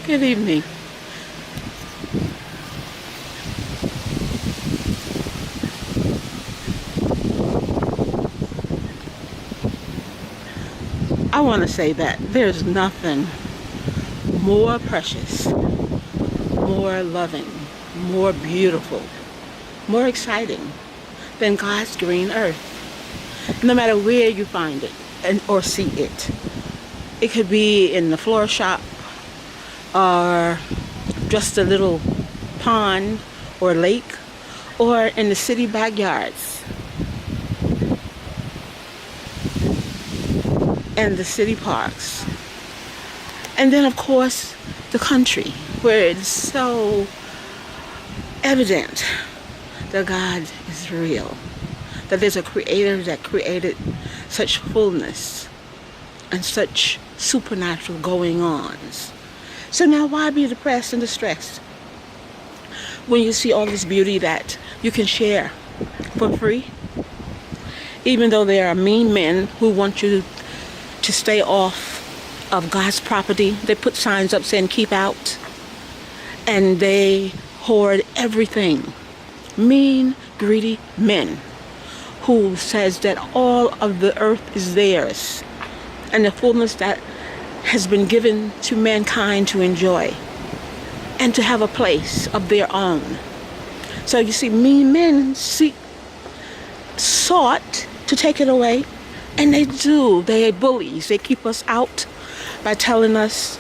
Good evening. I want to say that there's nothing more precious, more loving, more beautiful, more exciting than God's green earth. No matter where you find it or see it. It could be in the flower shop or just a little pond or lake or in the city backyards and the city parks. And then of course the country where it's so evident that God is real, that there's a creator that created such fullness and such supernatural going-ons. So now why be depressed and distressed when you see all this beauty that you can share for free? Even though there are mean men who want you to stay off of God's property, they put signs up saying keep out, and they hoard everything. Mean, greedy men who says that all of the earth is theirs and the fullness that has been given to mankind to enjoy and to have a place of their own. So you see, mean men sought to take it away, and they do. They are bullies. They keep us out by telling us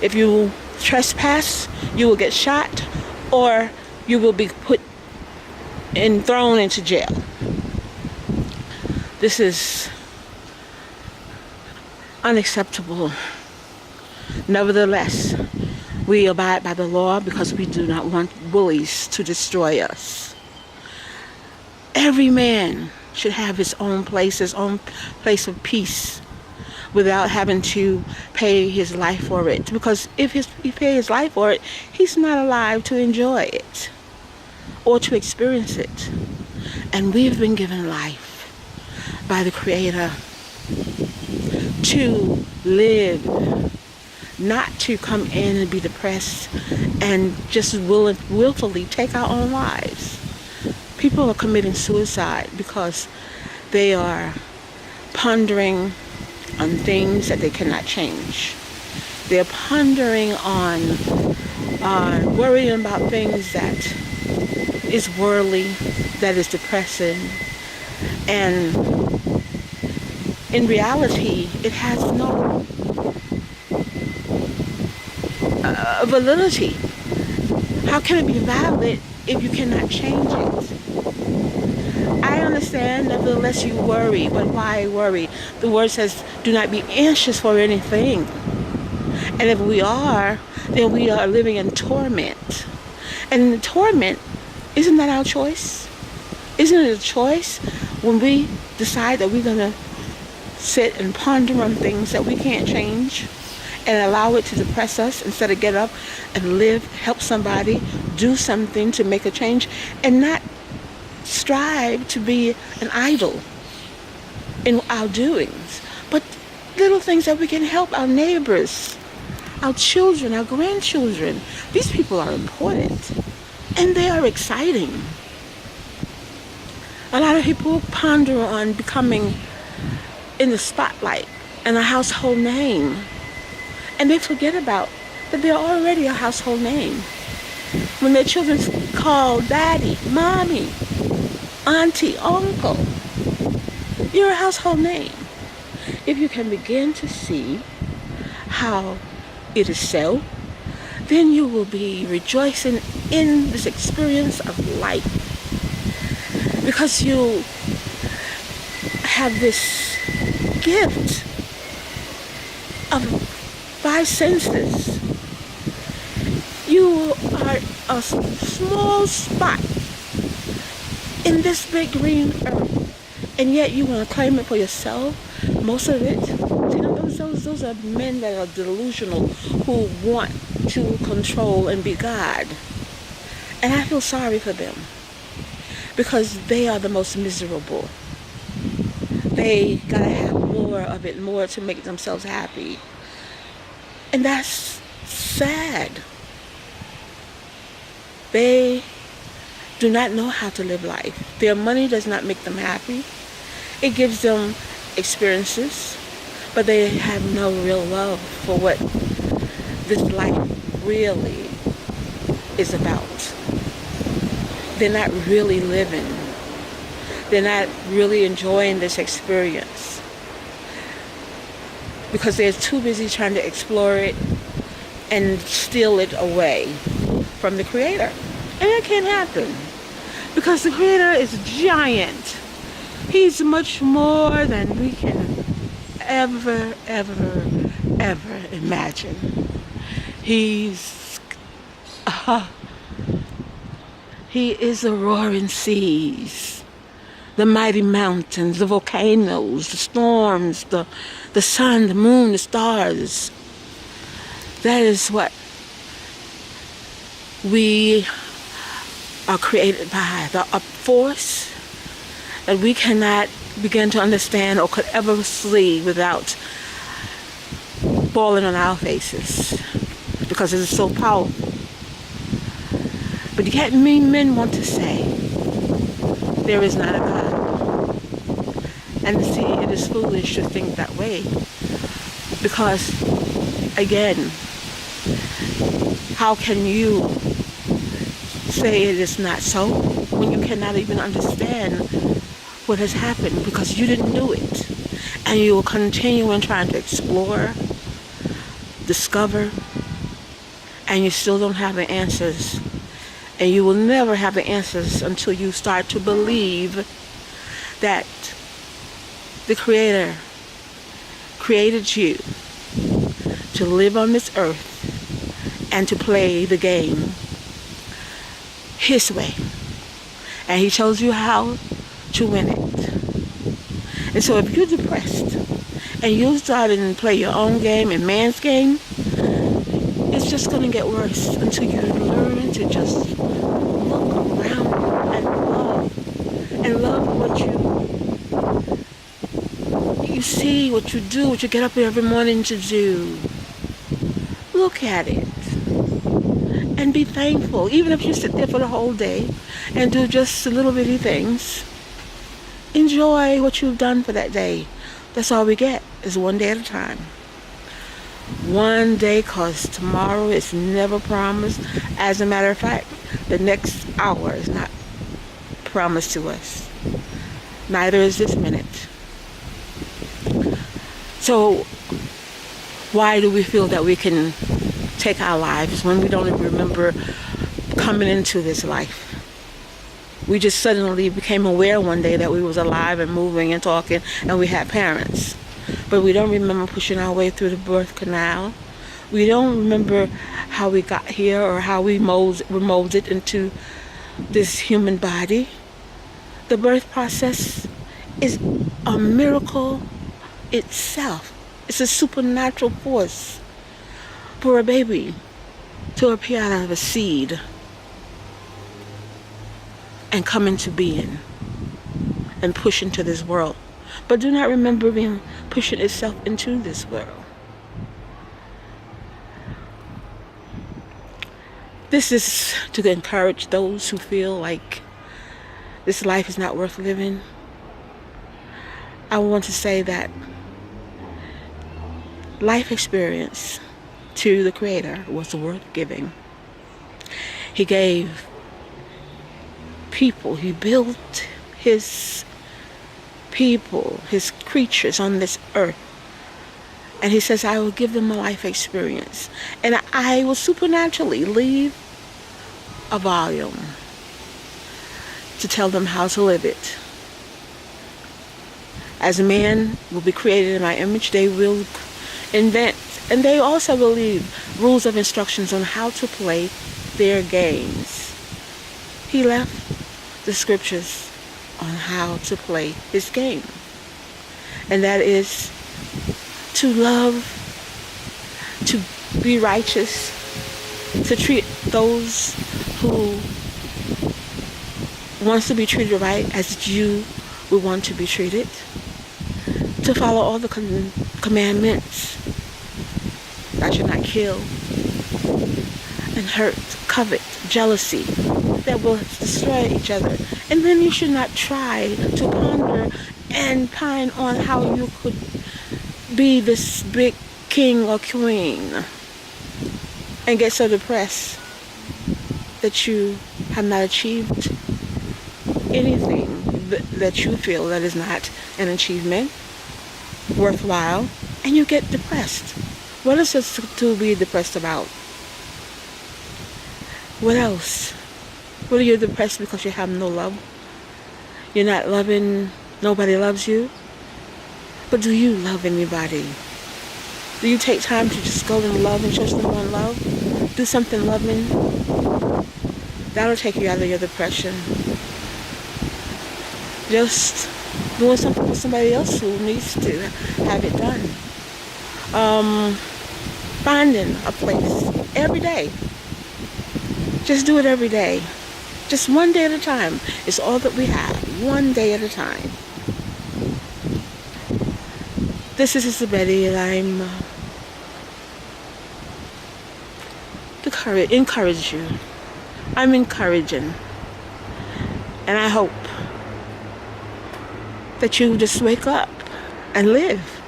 if you trespass, you will get shot or you will be put and thrown into jail. This is unacceptable. Nevertheless, we abide by the law because we do not want bullies to destroy us. Every man should have his own place of peace without having to pay his life for it. Because if he pays his life for it, he's not alive to enjoy it or to experience it. And we've been given life by the Creator to live, not to come in and be depressed and just willfully take our own lives. People are committing suicide because they are pondering on things that they cannot change. They're pondering on worrying about things that is worldly, that is depressing, and in reality, it has no validity. How can it be valid if you cannot change it? I understand, nevertheless, you worry, but why worry? The word says, do not be anxious for anything. And if we are, then we are living in torment. And in the torment, isn't that our choice? Isn't it a choice when we decide that we're going to sit and ponder on things that we can't change and allow it to depress us instead of get up and live, help somebody, do something to make a change, and not strive to be an idol in our doings, but little things that we can help our neighbors, our children, our grandchildren. These people are important and they are exciting. A lot of people ponder on becoming in the spotlight and a household name, and they forget about that they're already a household name. When their children call daddy, mommy, auntie, uncle, you're a household name. If you can begin to see how it is so, then you will be rejoicing in this experience of life, because you have this gift of 5 senses. You are a small spot in this big green earth, and yet you want to claim it for yourself. Most of it, those are men that are delusional, who want to control and be God. And I feel sorry for them, because they are the most miserable. They gotta have more of it, more to make themselves happy. And that's sad. They do not know how to live life. Their money does not make them happy. It gives them experiences, but they have no real love for what this life really is about. They're not really living. They're not really enjoying this experience because they're too busy trying to explore it and steal it away from the Creator. And that can't happen because the Creator is giant. He's much more than we can ever imagine. He is the roaring seas, the mighty mountains, the volcanoes, the storms, the sun, the moon, the stars. That is what we are created by, the up force that we cannot begin to understand or could ever see without falling on our faces because it is so powerful. But yet men want to say there is not a God. And see, it is foolish to think that way because, again, how can you say it is not so when you cannot even understand what has happened because you didn't do it? And you will continue in trying to explore, discover, and you still don't have the answers. And you will never have the answers until you start to believe that the Creator created you to live on this earth and to play the game His way. And He shows you how to win it. And so if you're depressed and you start and play your own game and man's game, it's just going to get worse until you learn to just look around and love what you see, what you do, what you get up every morning to do. Look at it and be thankful. Even if you sit there for the whole day and do just little bitty things, enjoy what you've done for that day. That's all we get, is one day at a time. One day, because tomorrow is never promised. As a matter of fact, the next hour is not promised to us. Neither is this minute. So why do we feel that we can take our lives when we don't even remember coming into this life? We just suddenly became aware one day that we was alive and moving and talking and we had parents. But we don't remember pushing our way through the birth canal. We don't remember how we got here or how we were molded into this human body. The birth process is a miracle itself. It's a supernatural force for a baby to appear out of a seed and come into being and push into this world. But do not remember being pushing itself into this world. This is to encourage those who feel like this life is not worth living. I want to say that life experience to the Creator was worth giving. He gave people, He built His people, His creatures on this earth. And He says, I will give them a life experience. And I will supernaturally leave a volume to tell them how to live it. As man will be created in my image, they will invent, and they also will leave rules of instructions on how to play their games. He left the scriptures on how to play His game. And that is to love, to be righteous, to treat those who wants to be treated right as you would want to be treated, to follow all the commandments, Thou shalt not kill, and hurt, covet, jealousy that will destroy each other. And then you should not try to ponder and pine on how you could be this big king or queen and get so depressed that you have not achieved anything that you feel that is not an achievement worthwhile, and you get depressed. What is there to be depressed about? What else? What are you depressed because you have no love? You're not loving, nobody loves you? But do you love anybody? Do you take time to just go and love and show someone love? Do something loving? That'll take you out of your depression. Just doing something for somebody else who needs to have it done. Finding a place every day. Just do it every day. Just one day at a time. It's all that we have. One day at a time. This is Sister Betty, and I'm encourage you. I'm encouraging. And I hope that you just wake up and live.